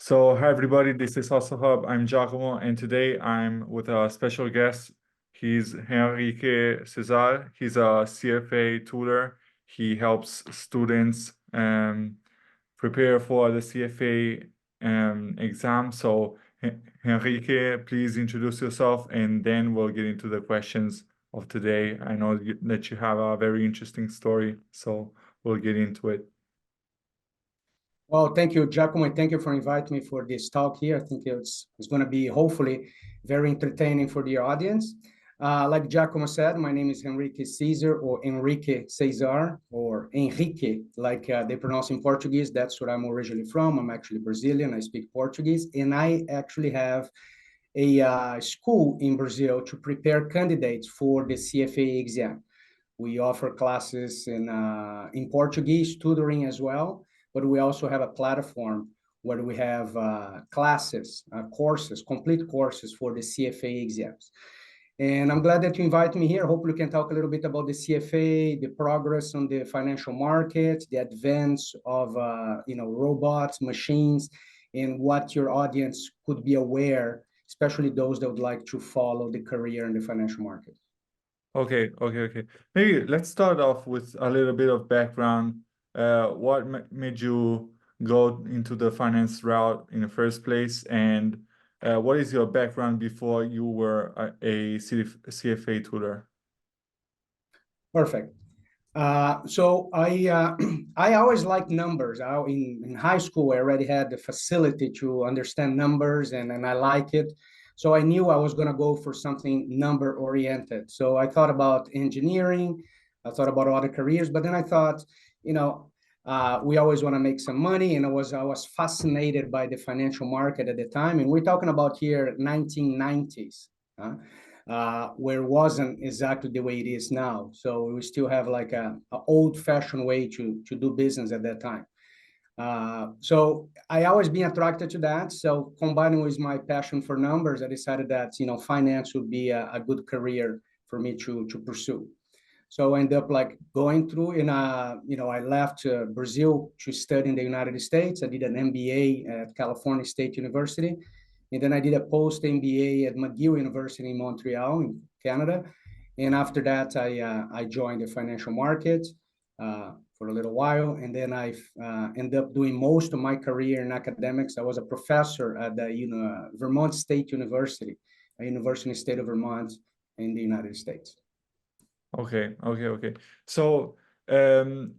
So, hi everybody, this is Hustle Hub. I'm Giacomo, and today I'm with a special guest. He's Henrique Cesar. He's a CFA tutor. He helps students prepare for the CFA exam. So, Henrique, please introduce yourself, and then we'll get into the questions of today. I know that you have a very interesting story, so we'll get into it. Well, thank you, Giacomo, and thank you for inviting me for this talk here. I think it's going to be hopefully very entertaining for the audience. Like Giacomo said, my name is Henrique Cesar, or Henrique Cesar, or Henrique, like they pronounce in Portuguese. That's where I'm originally from. I'm actually Brazilian. I speak Portuguese, and I actually have a school in Brazil to prepare candidates for the CFA exam. We offer classes in Portuguese, tutoring as well, but we also have a platform where we have classes, courses, complete courses for the CFA exams. And I'm glad that you invited me here. Hopefully we can talk a little bit about the CFA, the progress on the financial market, the advance of robots, machines, and what your audience could be aware, especially those that would like to follow the career in the financial market. Okay. Maybe let's start off with a little bit of background. What made you go into the finance route in the first place, and what is your background before you were a CFA tutor? Perfect. So I always liked numbers. In high school, I already had the facility to understand numbers, and I like it. So I knew I was going to go for something number oriented. So I thought about engineering. I thought about other careers, but then I thought, we always want to make some money, and I was fascinated by the financial market at the time. And we're talking about here 1990s. Where it wasn't exactly the way it is now. So we still have like a old-fashioned way to do business at that time. So I always been attracted to that. So combining with my passion for numbers, I decided that finance would be a good career for me to pursue. So I ended up like going through I left Brazil to study in the United States. I did an MBA at California State University. And then I did a post-MBA at McGill University in Montreal, in Canada. And after that, I joined the financial market for a little while. And then I ended up doing most of my career in academics. I was a professor at the Vermont State University, a university in the state of Vermont in the United States. Okay. So,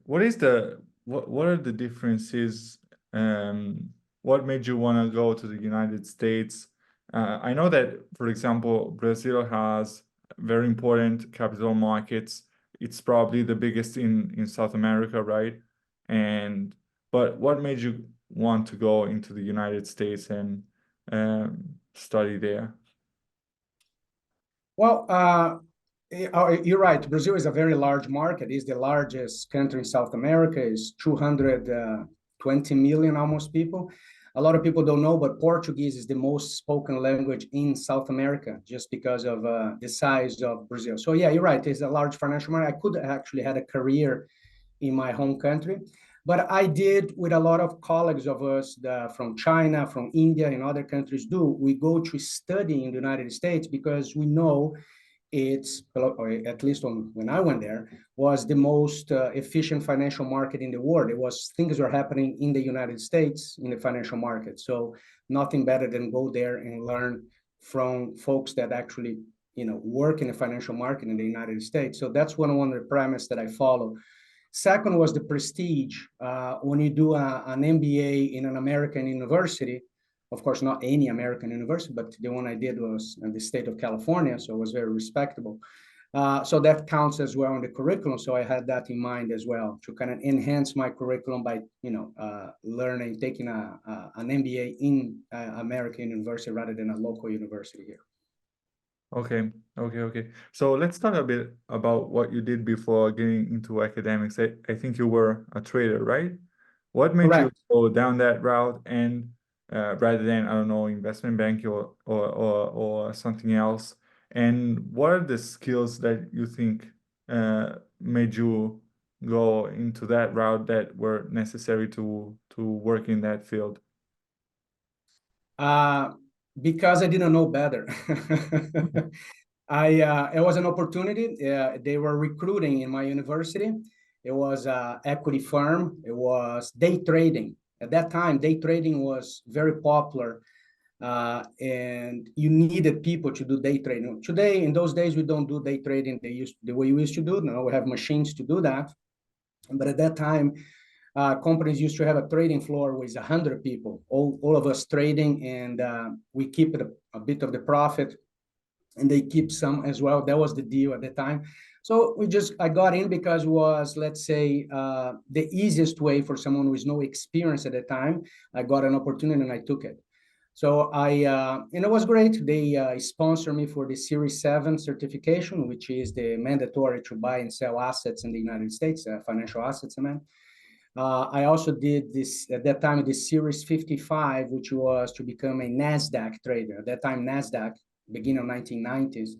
what are the differences? What made you want to go to the United States? I know that, for example, Brazil has very important capital markets. It's probably the biggest in South America, right? But what made you want to go into the United States and study there? Well, you're right. Brazil is a very large market. It's the largest country in South America. It's 220 million almost people. A lot of people don't know, but Portuguese is the most spoken language in South America just because of the size of Brazil. So yeah, you're right. It's a large financial market. I could actually had a career in my home country, but I did with a lot of colleagues of us from China, from India, and other countries do. We go to study in the United States because we know it's, or at least when I went there, was the most efficient financial market in the world. It was things were happening in the United States in the financial market. So nothing better than go there and learn from folks that actually work in the financial market in the United States. So that's one of the premise that I follow. Second was the prestige. When you do an MBA in an American university, of course, not any American university, but the one I did was in the state of California, so it was very respectable. So that counts as well in the curriculum. So I had that in mind as well to kind of enhance my curriculum by, learning, taking an MBA in American university rather than a local university here. Okay. So let's talk a bit about what you did before getting into academics. I think you were a trader, right? What made you go down that route and rather than, I don't know, investment bank or something else? And what are the skills that you think made you go into that route that were necessary to work in that field? Because I didn't know better. It was an opportunity. They were recruiting in my university. It was an equity firm. It was day trading. At that time, day trading was very popular, and you needed people to do day trading. Today, in those days, we don't do day trading the way we used to do. Now we have machines to do that. But at that time, companies used to have a trading floor with 100 people, all of us trading, and we keep a bit of the profit, and they keep some as well. That was the deal at the time. So I got in because it was, let's say, the easiest way for someone with no experience at the time. I got an opportunity and I took it. So and it was great. They sponsored me for the Series 7 certification, which is the mandatory to buy and sell assets in the United States, financial assets, I mean. I also did this at that time, the Series 55, which was to become a NASDAQ trader. At that time, NASDAQ, beginning of 1990s,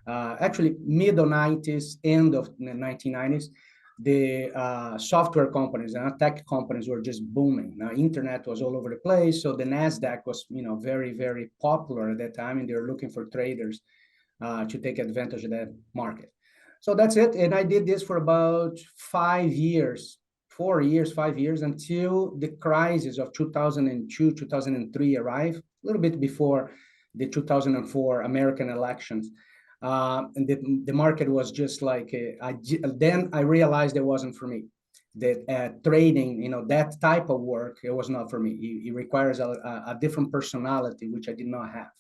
actually middle 90s, end of the 1990s, the software companies and tech companies were just booming. Now, internet was all over the place, so the NASDAQ was, very, very popular at that time, and they were looking for traders to take advantage of that market. So that's it, and I did this for about 5 years, 4 years, 5 years, until the crisis of 2002, 2003 arrived, a little bit before the 2004 American elections. And the market was just like, then I realized it wasn't for me. That trading, that type of work, it was not for me. It requires a different personality, which I did not have.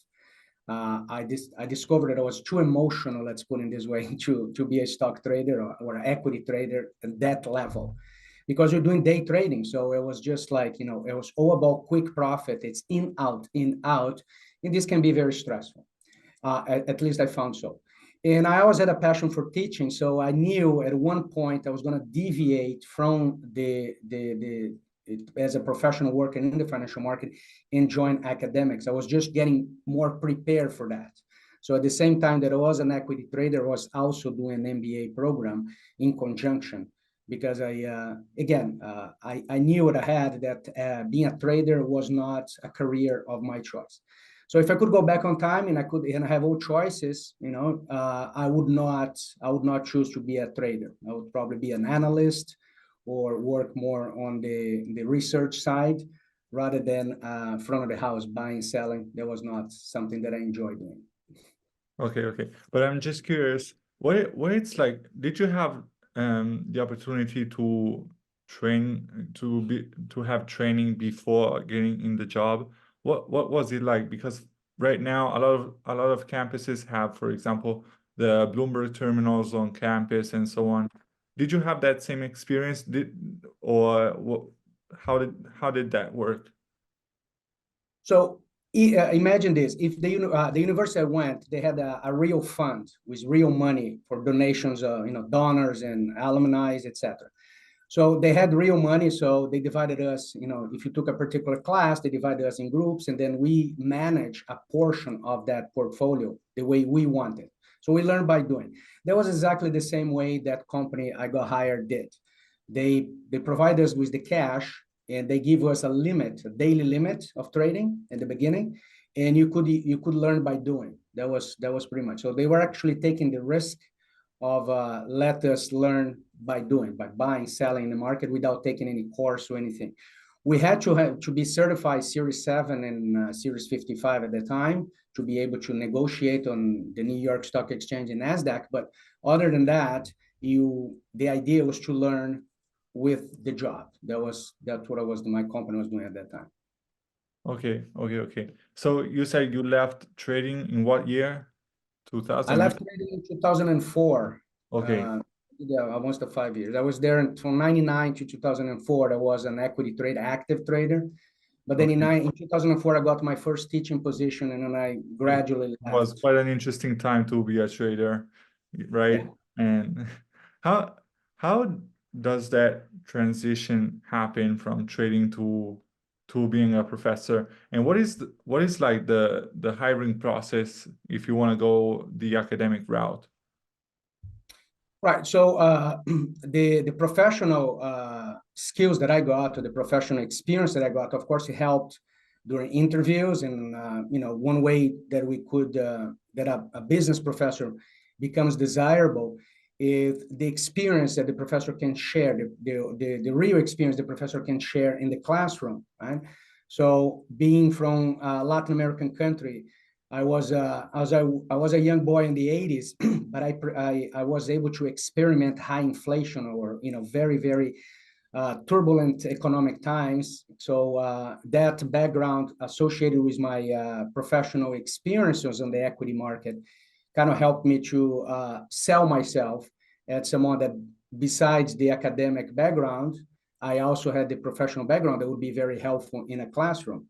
I discovered that I was too emotional, let's put it this way, to be a stock trader or an equity trader at that level, because you're doing day trading. So it was just like, it was all about quick profit. It's in, out, and this can be very stressful. At least I found so. And I always had a passion for teaching. So I knew at one point I was going to deviate from as a professional worker in the financial market and join academics. I was just getting more prepared for that. So at the same time that I was an equity trader, I was also doing an MBA program in conjunction, because I knew what I had, that being a trader was not a career of my choice. So if I could go back on time and I have all choices, I would not choose to be a trader. I would probably be an analyst or work more on the research side rather than front of the house, buying, selling. That was not something that I enjoy doing. Okay. But I'm just curious, what it's like, did you have the opportunity to have training before getting in the job? What was it like? Because right now a lot of campuses have, for example, the Bloomberg terminals on campus and so on. Did you have that same experience? How did that work? So imagine this: if the university I went, they had a real fund with real money for donations, donors and alumni, etc. So they had real money, so they divided us, if you took a particular class, they divided us in groups, and then we manage a portion of that portfolio the way we wanted. So we learned by doing. That was exactly the same way that company I got hired did. They provide us with the cash, and they give us a daily limit of trading at the beginning, and you could learn by doing. That was pretty much. So they were actually taking the risk of let us learn by doing, by buying, selling in the market without taking any course or anything. We had to be certified Series 7 and Series 55 at the time to be able to negotiate on the New York Stock Exchange and NASDAQ. But other than that, the idea was to learn with the job. That's what my company was doing at that time. Okay. So you said you left trading in what year? 2000? I left trading in 2004. Okay. Yeah, almost 5 years. I was there from 99 to 2004. I was an equity trader, active trader. But then in 2004, I got my first teaching position, and then I gradually left. It was quite an interesting time to be a trader, right? Yeah. And how does that transition happen from trading to being a professor? And what is like the hiring process if you want to go the academic route? Right. So the professional skills that I got, or the professional experience that I got, of course, it helped during interviews. And one way that we could that a business professor becomes desirable is the experience that the professor can share, the real experience the professor can share in the classroom, right? So being from a Latin American country, I was a young boy in the 80s, but I was able to experiment high inflation, or very, very turbulent economic times. So that background associated with my professional experiences on the equity market kind of helped me to sell myself as someone that, besides the academic background, I also had the professional background that would be very helpful in a classroom.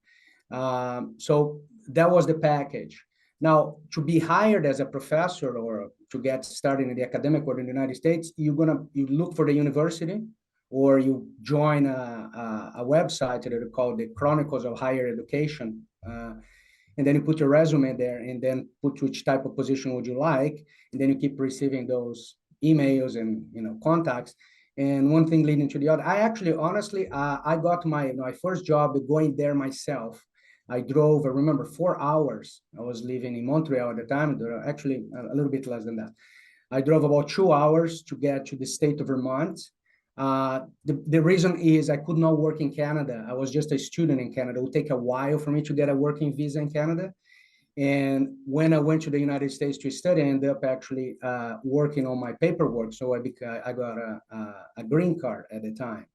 So that was the package. Now, to be hired as a professor or to get started in the academic world in the United States, you look for the university, or you join a website that are called the Chronicles of Higher Education. And then you put your resume there, and then put which type of position would you like, and then you keep receiving those emails and contacts, and one thing leading to the other. I actually, honestly, I got my first job going there myself. I drove, I remember, 4 hours. I was living in Montreal at the time, actually a little bit less than that. I drove about 2 hours to get to the state of Vermont. The reason is I could not work in Canada. I was just a student in Canada. It would take a while for me to get a working visa in Canada. And when I went to the United States to study, I ended up actually working on my paperwork. So I got a green card at the time.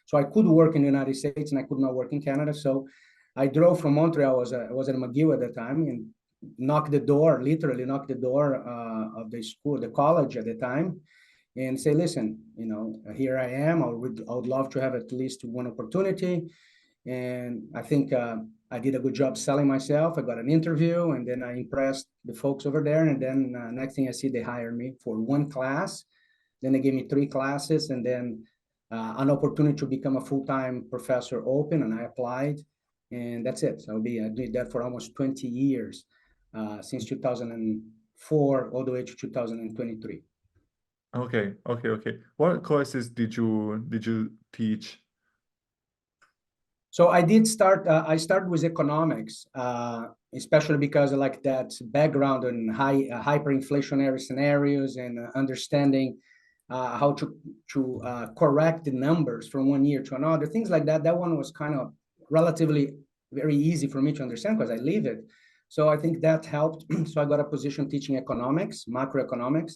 So I could work in the United States and I could not work in Canada. So I drove from Montreal. I was at McGill at the time, and literally knocked the door of the school, the college at the time, and say, listen, here I am. I would love to have at least one opportunity. And I think I did a good job selling myself. I got an interview, and then I impressed the folks over there. And then next thing I see, they hired me for one class. Then they gave me 3 classes, and then an opportunity to become a full-time professor open, and I applied, and that's it. So I did that for almost 20 years, since 2004 all the way to 2023. Okay, okay, okay. What courses did you teach? So I did start. I started with economics, especially because I like that background in hyperinflationary scenarios, and understanding how to correct the numbers from one year to another, things like that. That one was kind of relatively very easy for me to understand because I live it. So I think that helped. So I got a position teaching economics, macroeconomics.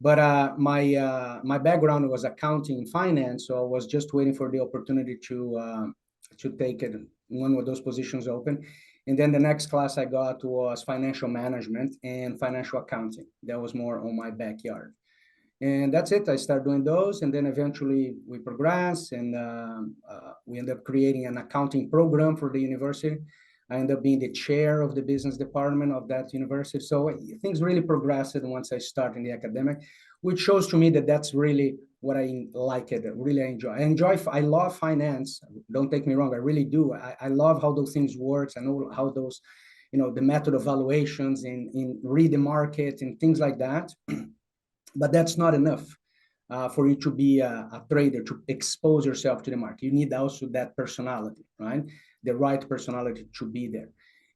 But my background was accounting and finance, so I was just waiting for the opportunity to take it, one of those positions open. And then the next class I got was financial management and financial accounting. That was more on my backyard. And that's it. I started doing those, and then eventually we progressed, and we ended up creating an accounting program for the university. I ended up being the chair of the business department of that university. So things really progressed once I started in the academic, which shows to me that that's really what I like it, really I love finance. Don't take me wrong, I really do. I love how those things work. I know how those, the method of valuations in read the market and things like that. But that's not enough for you to be a trader, to expose yourself to the market. You need also that personality, right? The right personality to be there.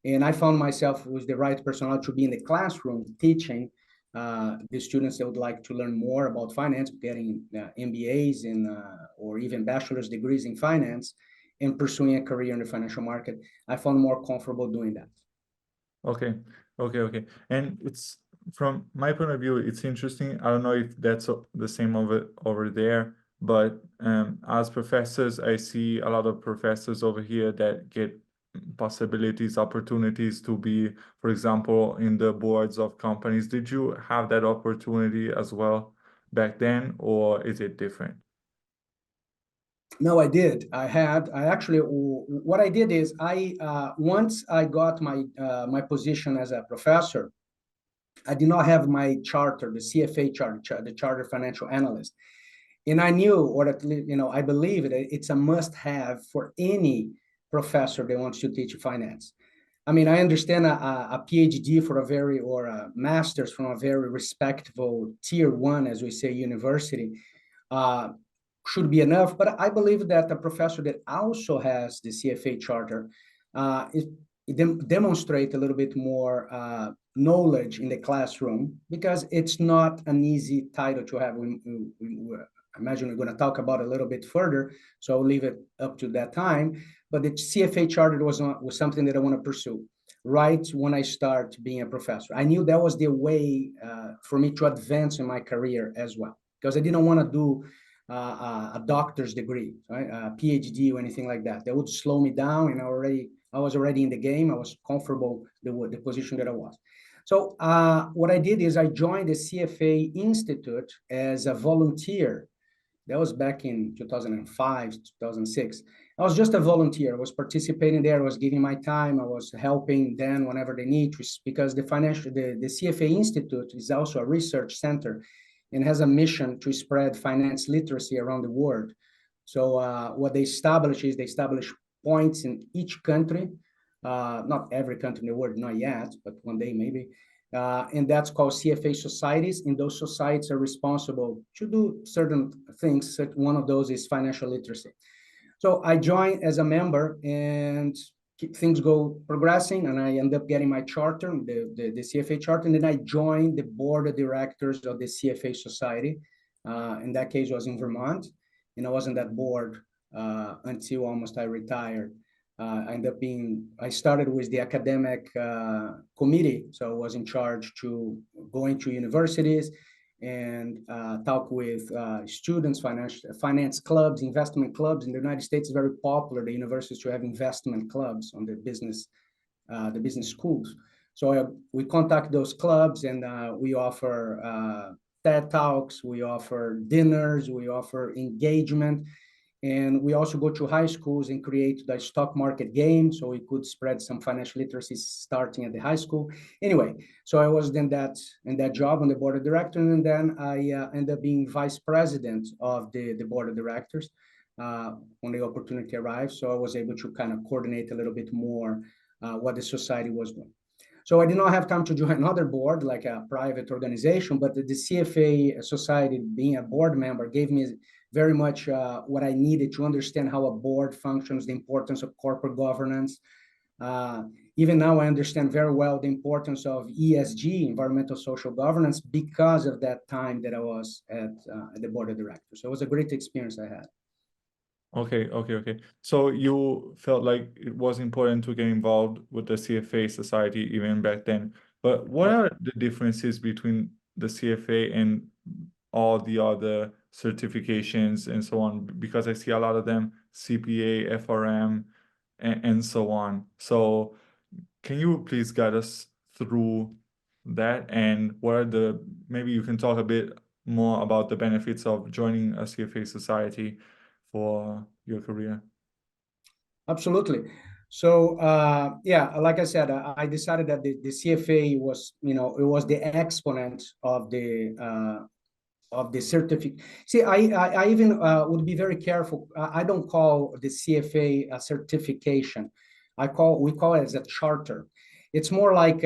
And I found myself with the right personality to be in the classroom teaching the students that would like to learn more about finance, getting MBAs or even bachelor's degrees in finance, and pursuing a career in the financial market. I found more comfortable doing that. Okay, okay, okay. And it's, from my point of view, it's interesting. I don't know if that's the same over there, but as professors, I see a lot of professors over here that get possibilities, opportunities to be, for example, in the boards of companies. Did you have that opportunity as well back then, or is it different? No, I did. I actually, what I did is once I got my position as a professor, I did not have my charter, the CFA charter, the Charter Financial Analyst. And I knew, or at least, I believe it's a must-have for any professor that wants to teach finance. I mean, I understand a PhD or a master's from a very respectable tier 1, as we say, university, should be enough. But I believe that a professor that also has the CFA charter it demonstrate a little bit more knowledge in the classroom, because it's not an easy title to have. I imagine we're going to talk about it a little bit further, so I'll leave it up to that time. But the CFA Chartered was something that I want to pursue right when I start being a professor. I knew that was the way for me to advance in my career as well, because I didn't want to do a doctor's degree, right? A PhD or anything like that. That would slow me down, and I was already in the game. I was comfortable the position that I was. So what I did is I joined the CFA Institute as a volunteer. That was back in 2005, 2006. I was just a volunteer. I was participating there. I was giving my time. I was helping them whenever they need, because the CFA Institute is also a research center and has a mission to spread finance literacy around the world. So what they establish is they establish points in each country, not every country in the world, not yet, but one day maybe. And that's called CFA Societies. And those societies are responsible to do certain things. One of those is financial literacy. So I joined as a member, and things go progressing, and I end up getting my charter, the CFA charter, and then I joined the board of directors of the CFA Society. In that case, was in Vermont, and I was on that board until almost I retired. I started with the academic committee, so I was in charge to going to universities and talk with students, finance clubs, investment clubs. In the United States, it's very popular, the universities, to have investment clubs on the business schools. So we contact those clubs, and we offer TED Talks, we offer dinners, we offer engagement. And we also go to high schools and create the stock market game, so we could spread some financial literacy starting at the high school. Anyway, so I was then in that job on the board of directors, and then I ended up being vice president of the board of directors when the opportunity arrived. So I was able to kind of coordinate a little bit more what the society was doing. So I did not have time to join another board, like a private organization, but the CFA Society, being a board member, gave me very much what I needed to understand how a board functions, the importance of corporate governance. Even now, I understand very well the importance of ESG, environmental social governance, because of that time that I was at the board of directors. So it was a great experience I had. Okay. So you felt like it was important to get involved with the CFA Society even back then. But what are the differences between the CFA and all the other certifications and so on? Because I see a lot of them, CPA, FRM, and so on. So can you please guide us through that? And what are maybe you can talk a bit more about the benefits of joining a CFA Society for your career? Absolutely. So yeah, like I said, I decided that the CFA was, it was the exponent of the certificate. See, I even would be very careful. I don't call the CFA a certification. We call it as a charter. It's more like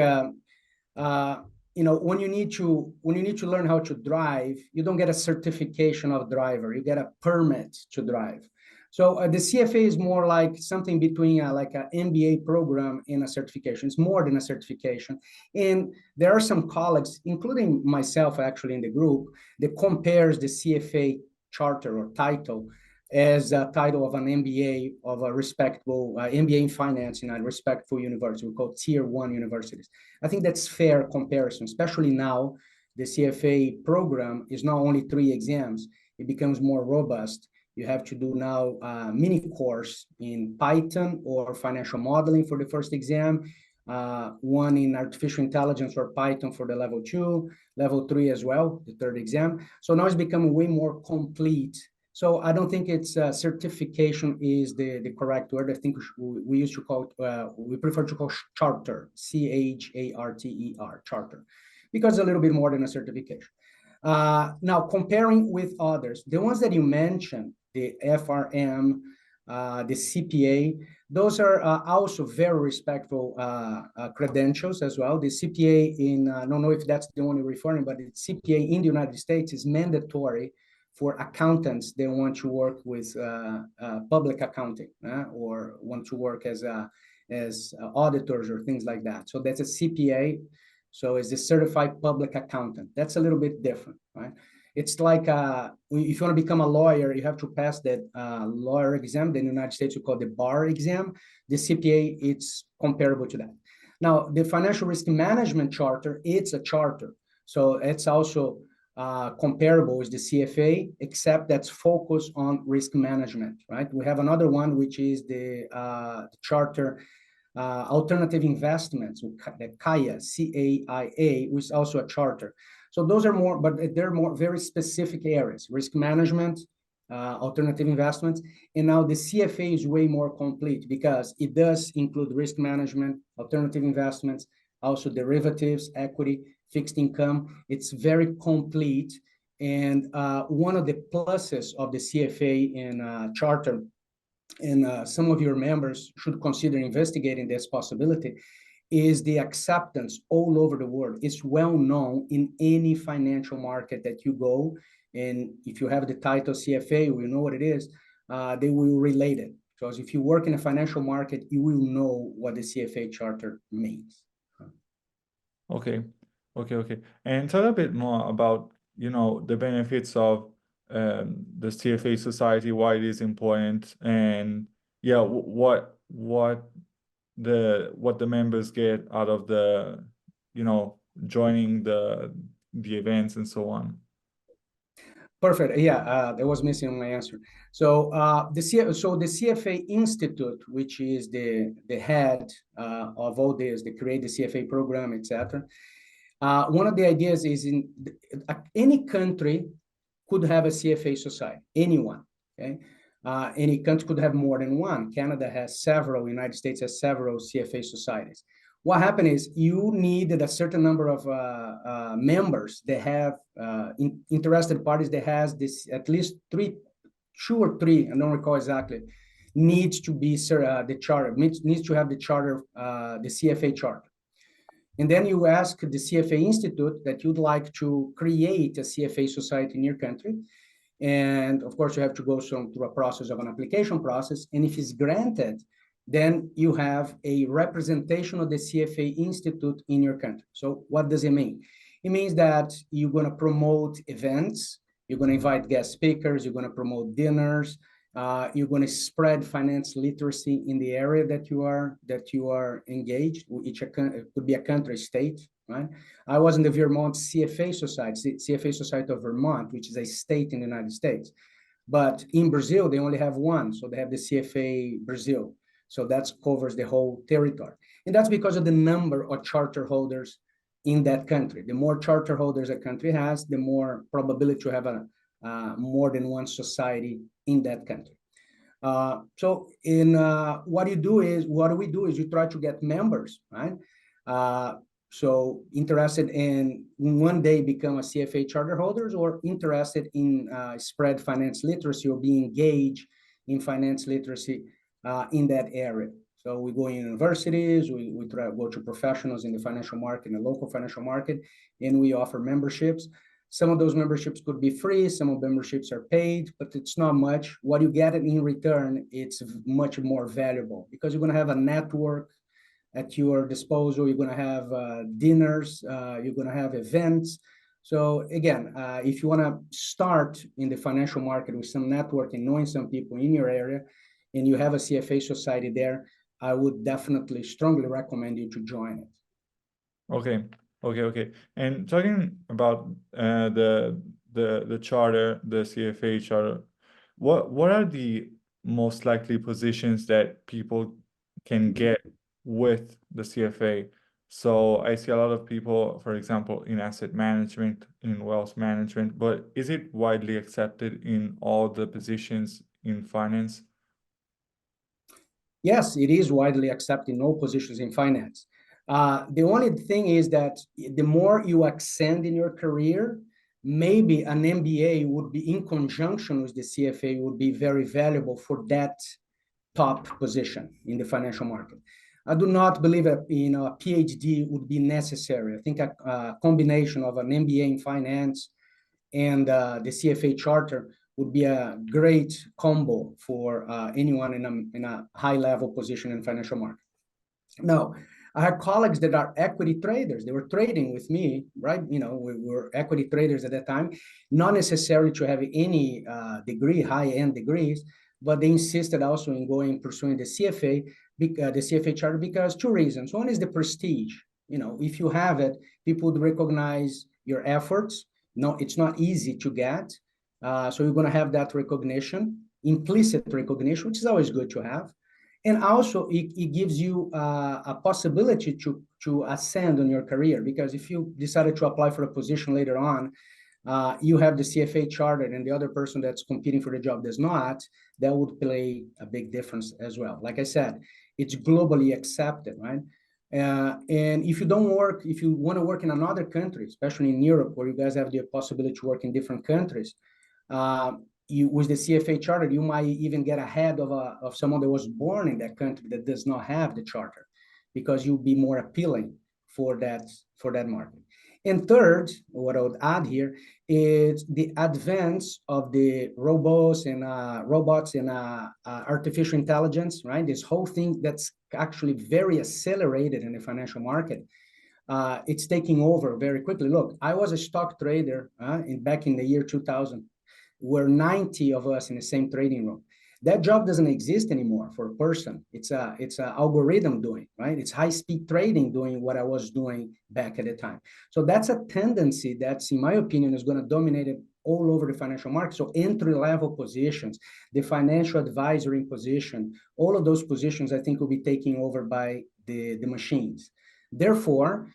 when you need to learn how to drive, you don't get a certification of driver. You get a permit to drive. So the CFA is more like something between like an MBA program and a certification. It's more than a certification. And there are some colleagues, including myself actually in the group, that compares the CFA charter or title as a title of an MBA of a respectable MBA in finance in a respectful university. We call tier 1 universities. I think that's fair comparison, especially now the CFA program is not only 3 exams, it becomes more robust. You have to do now a mini course in Python or financial modeling for the first exam, one in artificial intelligence or Python for the level 2, level 3 as well, the third exam. So now it's becoming way more complete. So I don't think it's certification is the correct word. I think we used to call it, we prefer to call charter, CHARTER, charter, because it's a little bit more than a certification. Now, comparing with others, the ones that you mentioned, the FRM, the CPA, those are also very respectful credentials as well. The CPA I don't know if that's the one you're referring, but the CPA in the United States is mandatory for accountants that want to work with public accounting or want to work as as auditors or things like that. So that's a CPA. So it's a certified public accountant. That's a little bit different, right? It's like if you want to become a lawyer, you have to pass that lawyer exam. In the United States, we call the bar exam. The CPA, it's comparable to that. Now, the financial risk management charter, it's a charter. So it's also comparable with the CFA, except that's focused on risk management, right? We have another one, which is the charter alternative investments, the CAIA, CAIA, which is also a charter. So those are more, but they're more very specific areas, risk management, alternative investments. And now the CFA is way more complete because it does include risk management, alternative investments, also derivatives, equity, fixed income. It's very complete. And one of the pluses of the CFA and charter, and some of your members should consider investigating this possibility, is the acceptance all over the world. It's well known in any financial market that you go. And if you have the title CFA, we know what it is, they will relate it. Because if you work in a financial market, you will know what the CFA charter means. Okay, okay. And tell a bit more about, the benefits of the CFA Society, why it is important, and yeah, what the members get out of the, joining the events and so on. Perfect. Yeah, that was missing my answer. So the CFA Institute, which is the head of all this, they create the CFA program, etc. One of the ideas is in any country could have a CFA society, anyone, okay? Any country could have more than one. Canada has several, United States has several CFA societies. What happened is you needed a certain number of members that have interested parties that has this at least two or three, I don't recall exactly, needs to be the charter, needs to have the charter, the CFA charter. And then you ask the CFA Institute that you'd like to create a CFA society in your country. And of course, you have to go through a process of an application process. And if it's granted, then you have a representation of the CFA Institute in your country. So what does it mean? It means that you're going to promote events, you're going to invite guest speakers, you're going to promote dinners, you're going to spread finance literacy in the area that you are engaged. It could be a country, state, right? I was in the Vermont CFA Society, CFA Society of Vermont, which is a state in the United States. But in Brazil, they only have one. So they have the CFA Brazil. So that covers the whole territory. And that's because of the number of charter holders in that country. The more charter holders a country has, the more probability to have more than one society in that country. So what we do is you try to get members, right? So interested in one day become a CFA charter holders or interested in spread finance literacy or be engaged in finance literacy in that area. So we go in universities, we try to go to professionals in the financial market, in the local financial market, and we offer memberships. Some of those memberships could be free, some of memberships are paid, but it's not much. What you get in return, it's much more valuable because you're going to have a network at your disposal. You're going to have dinners, you're going to have events. So again, if you want to start in the financial market with some networking, knowing some people in your area, and you have a CFA society there, I would definitely strongly recommend you to join it. Okay. And talking about the charter, the CFA charter, what are the most likely positions that people can get with the CFA? So I see a lot of people, for example, in asset management, in wealth management, but is it widely accepted in all the positions in finance? Yes, it is widely accepted in all positions in finance. The only thing is that the more you ascend in your career, maybe an MBA would be in conjunction with the CFA would be very valuable for that top position in the financial market. I do not believe a PhD would be necessary. I think a combination of an MBA in finance and the CFA charter would be a great combo for anyone in a high level position in financial market. No, I had colleagues that are equity traders. They were trading with me, right? You know, we were equity traders at that time, not necessarily to have any degree, high-end degrees, but they insisted also in going pursuing the CFA, the CFA charter, because two reasons. One is the prestige. You know, if you have it, people would recognize your efforts. No, it's not easy to get. So you're going to have that recognition, implicit recognition, which is always good to have. And also it gives you a possibility to ascend on your career, because if you decided to apply for a position later on, you have the CFA chartered and the other person that's competing for the job does not, that would play a big difference as well. Like I said, it's globally accepted, right? And if you don't work, if you want to work in another country, especially in Europe, where you guys have the possibility to work in different countries, you with the CFA charter, you might even get ahead of someone that was born in that country that does not have the charter, because you'll be more appealing for that market. And third, what I would add here is the advance of the robots and artificial intelligence, right? This whole thing that's actually very accelerated in the financial market. It's taking over very quickly. Look, I was a stock trader back in the year 2000. We're 90 of us in the same trading room. That job doesn't exist anymore for a person. It's a algorithm doing, right? It's high speed trading doing what I was doing back at the time. So that's a tendency that's, in my opinion, is going to dominate it all over the financial market. So entry level positions, the financial advisory position, all of those positions, I think, will be taken over by the machines. Therefore,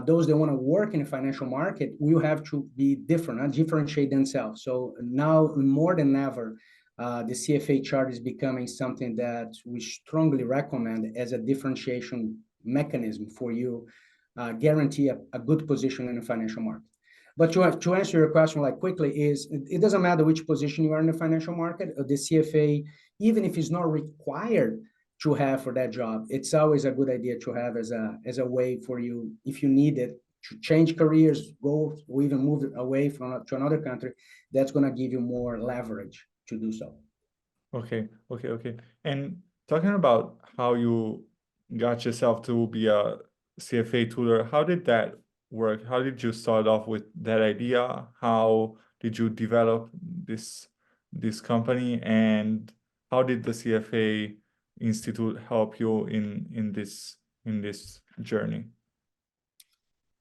those that want to work in the financial market will have to be different, differentiate themselves. So now more than ever, the CFA chart is becoming something that we strongly recommend as a differentiation mechanism for you, guarantee a good position in the financial market. But to answer your question like quickly is, it doesn't matter which position you are in the financial market, the CFA, even if it's not required to have for that job, it's always a good idea to have as a way for you, if you need it, to change careers, go or even move away to another country. That's going to give you more leverage to do so. Okay. And talking about how you got yourself to be a CFA tutor, how did that work? How did you start off with that idea? How did you develop this company, and how did the CFA Institute help you in this journey?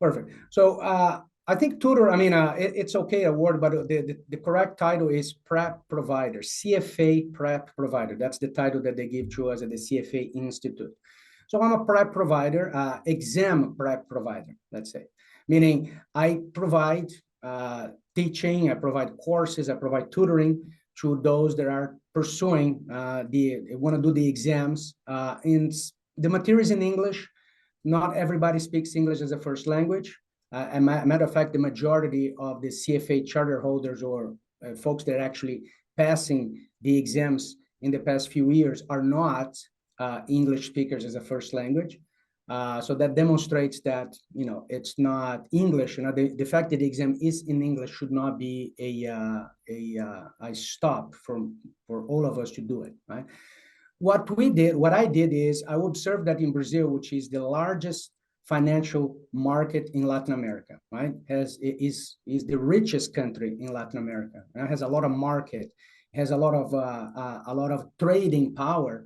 Perfect. So I think tutor, I mean, it's okay a word, but the correct title is Prep Provider, CFA Prep Provider. That's the title that they give to us at the CFA Institute. So I'm a prep provider, exam prep provider, let's say, meaning I provide teaching, I provide courses, I provide tutoring to those that are pursuing, want to do the exams. In the materials in English. Not everybody speaks English as a first language. As a matter of fact, the majority of the CFA charter holders or folks that are actually passing the exams in the past few years are not English speakers as a first language. So that demonstrates that, you know, it's not English. You know, the fact that the exam is in English should not be a stop for all of us to do it, right? What I did is I observed that in Brazil, which is the largest financial market in Latin America, right? Is the richest country in Latin America. It has a lot of market, has a lot of trading power.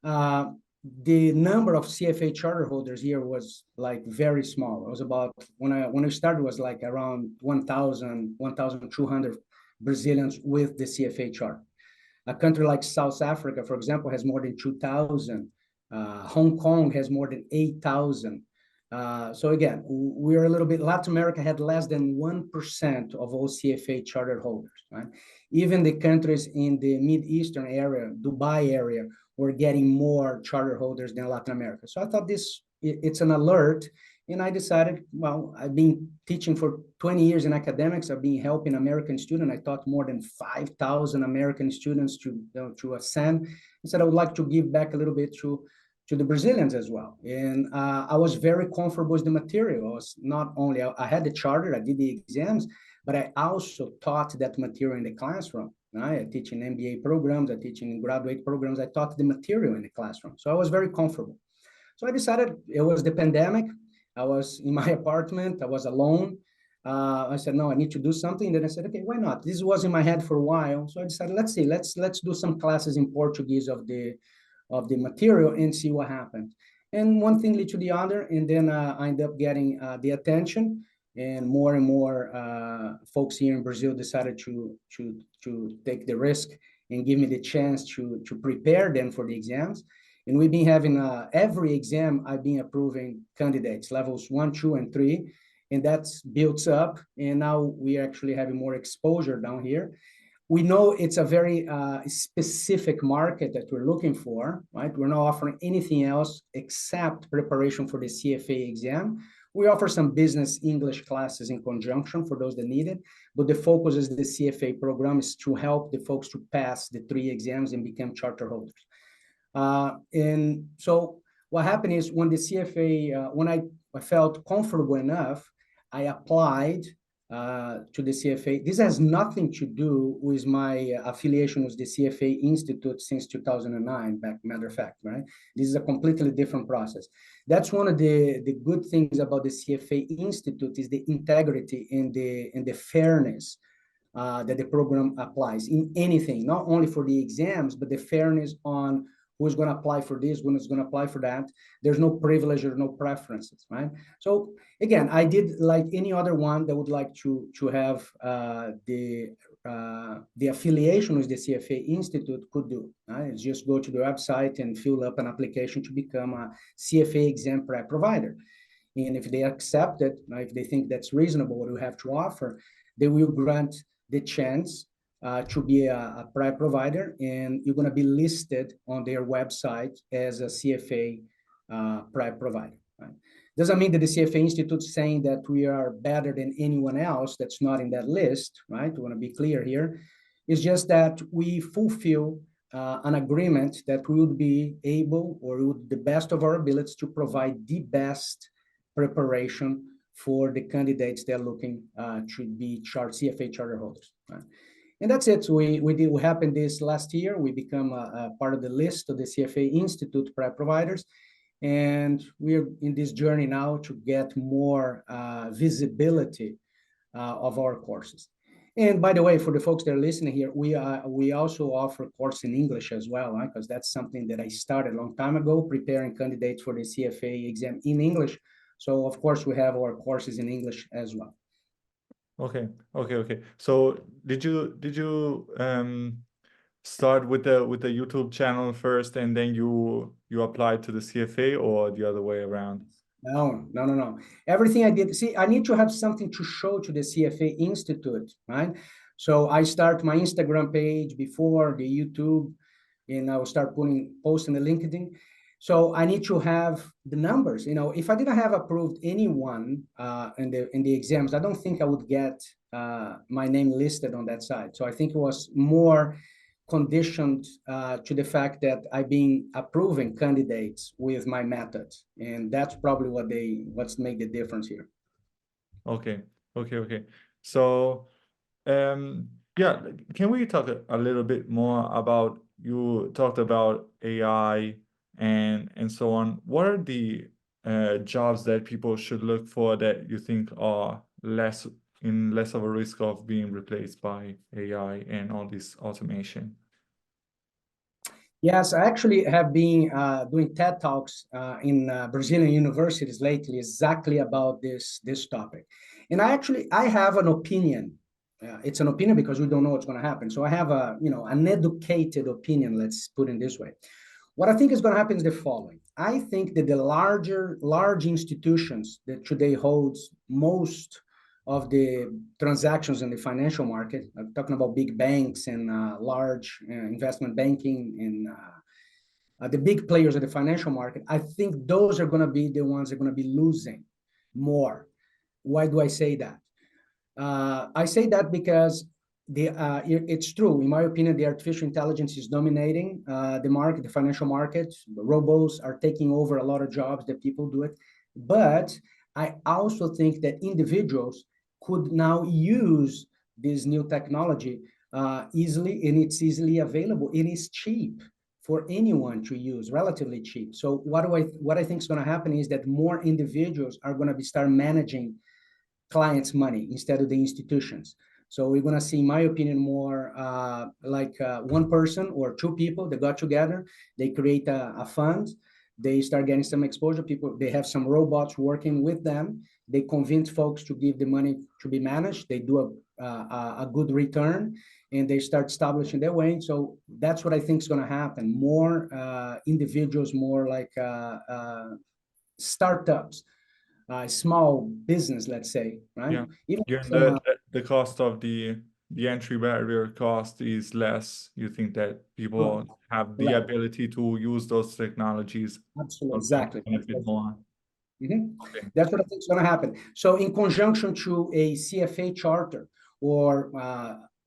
The number of CFA charter holders here was like very small. It was about, when I started, was like around 1,200 Brazilians with the CFA charter. A country like South Africa, for example, has more than 2,000. Hong Kong has more than 8,000. So again, we're a little bit, Latin America had less than 1% of all CFA chartered holders, right? Even the countries in the Mid-Eastern area, Dubai area, were getting more charter holders than Latin America. So I thought it's an alert. And I decided, well, I've been teaching for 20 years in academics. I've been helping American students. I taught more than 5,000 American students to ascend. I said I would like to give back a little bit to the Brazilians as well. And I was very comfortable with the material. I was not only, I had the charter, I did the exams, but I also taught that material in the classroom. Right? I teach in MBA programs, I teach in graduate programs. I taught the material in the classroom. So I was very comfortable. So I decided, it was the pandemic. I was in my apartment. I was alone. I said, no, I need to do something. Then I said, okay, why not? This was in my head for a while. So I decided, let's do some classes in Portuguese of the material and see what happened. And one thing led to the other, and then I ended up getting the attention, and more folks here in Brazil decided to take the risk and give me the chance to prepare them for the exams. And we've been having every exam, I've been approving candidates, levels 1, 2, and 3, and that's built up. And now we actually having more exposure down here. We know it's a very specific market that we're looking for, right? We're not offering anything else except preparation for the CFA exam. We offer some business English classes in conjunction for those that need it, but the focus is the CFA program is to help the folks to pass the 3 exams and become charter holders. And so what happened is when the CFA, when I felt comfortable enough, I applied to the CFA. This has nothing to do with my affiliation with the CFA Institute since 2009, matter of fact, right? This is a completely different process. That's one of the good things about the CFA Institute is the integrity and the fairness that the program applies in anything, not only for the exams, but the fairness on who's going to apply for this, who's going to apply for that. There's no privilege or no preferences, right? So again, I did like any other one that would like to have the affiliation with the CFA Institute could do. Right? It's just go to the website and fill up an application to become a CFA Exam Prep Provider. And if they accept it, if they think that's reasonable what we have to offer, they will grant the chance to be a prep provider, and you're going to be listed on their website as a CFA prep provider. Right? Doesn't mean that the CFA Institute is saying that we are better than anyone else that's not in that list, right? We want to be clear here. It's just that we fulfill an agreement that we would be able, or with the best of our abilities, to provide the best preparation for the candidates that are looking to be CFA charter holders. Right? And that's it. We happened this last year. We become a part of the list of the CFA Institute Prep Providers. And we're in this journey now to get more visibility of our courses. And by the way, for the folks that are listening here, we also offer course in English as well, right? Because that's something that I started a long time ago, preparing candidates for the CFA exam in English. So of course we have our courses in English as well. Okay. So did you start with the YouTube channel first and then you applied to the CFA, or the other way around? No. Everything I did, see, I need to have something to show to the CFA Institute, right? So I start my Instagram page before the YouTube, and I will start posting the LinkedIn. So I need to have the numbers. You know, if I didn't have approved anyone in the exams, I don't think I would get my name listed on that side. So I think it was more conditioned to the fact that I've been approving candidates with my methods, and that's probably what's made the difference here. Okay. So, yeah, can we talk a little bit more about, you talked about AI and so on. What are the jobs that people should look for that you think are less of a risk of being replaced by AI and all this automation? Yes, I actually have been doing TED Talks in Brazilian universities lately exactly about this topic. And I have an opinion. It's an opinion because we don't know what's going to happen. So I have an educated opinion, let's put it this way. What I think is going to happen is the following. I think that the large institutions that today holds most of the transactions in the financial market, I'm talking about big banks and large investment banking and the big players of the financial market, I think those are going to be the ones that are going to be losing more. Why do I say that? I say that because it's true. In my opinion, the artificial intelligence is dominating the market, the financial market. The robots are taking over a lot of jobs that people do it. But I also think that individuals could now use this new technology easily, and it's easily available. It is cheap for anyone to use, relatively cheap. So what I think is going to happen is that more individuals are going to start managing clients' money instead of the institutions. So we're going to see, in my opinion, more one person or two people that got together, they create a fund, they start getting some exposure. People, they have some robots working with them. They convince folks to give the money to be managed. They do a good return, and they start establishing their way. So that's what I think is going to happen. More individuals, more like startups, small business, let's say, right? Yeah. Even Given some, the cost of the entry barrier cost is less, you think that people have the correct. ability to use those technologies Absolutely, to exactly. benefit more. Okay. That's what I think is going to happen. So in conjunction to a CFA charter or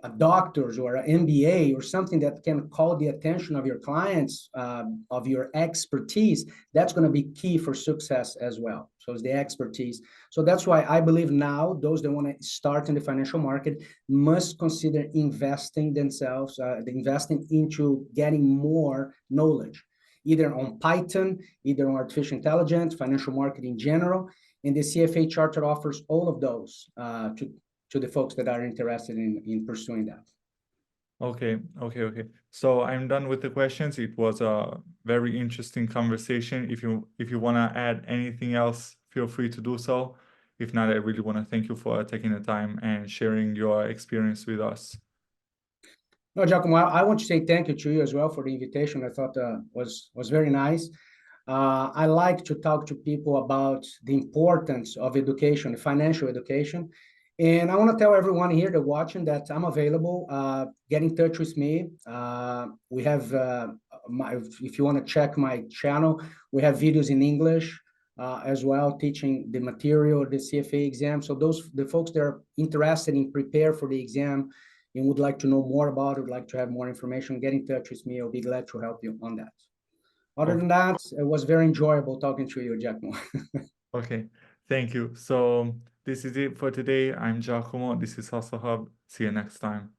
a doctor's or an MBA or something that can call the attention of your clients, of your expertise, that's going to be key for success as well. So it's the expertise. So that's why I believe now those that want to start in the financial market must consider investing themselves, investing into getting more knowledge, either on Python, either on artificial intelligence, financial market in general. And the CFA Charter offers all of those to the folks that are interested in pursuing that. Okay. So I'm done with the questions. It was a very interesting conversation. If you want to add anything else, feel free to do so. If not, I really want to thank you for taking the time and sharing your experience with us. No, Giacomo, I want to say thank you to you as well for the invitation. I thought was very nice. I like to talk to people about the importance of education, financial education. And I want to tell everyone here that watching that I'm available. Get in touch with me. We have, if you want to check my channel, we have videos in English as well, teaching the material, the CFA exam. So the folks that are interested in prepare for the exam and would like to know more about it, would like to have more information, get in touch with me. I'll be glad to help you on that. Other than that, it was very enjoyable talking to you, Giacomo. Okay, thank you. So this is it for today. I'm Giacomo. This is Hustle Hub. See you next time.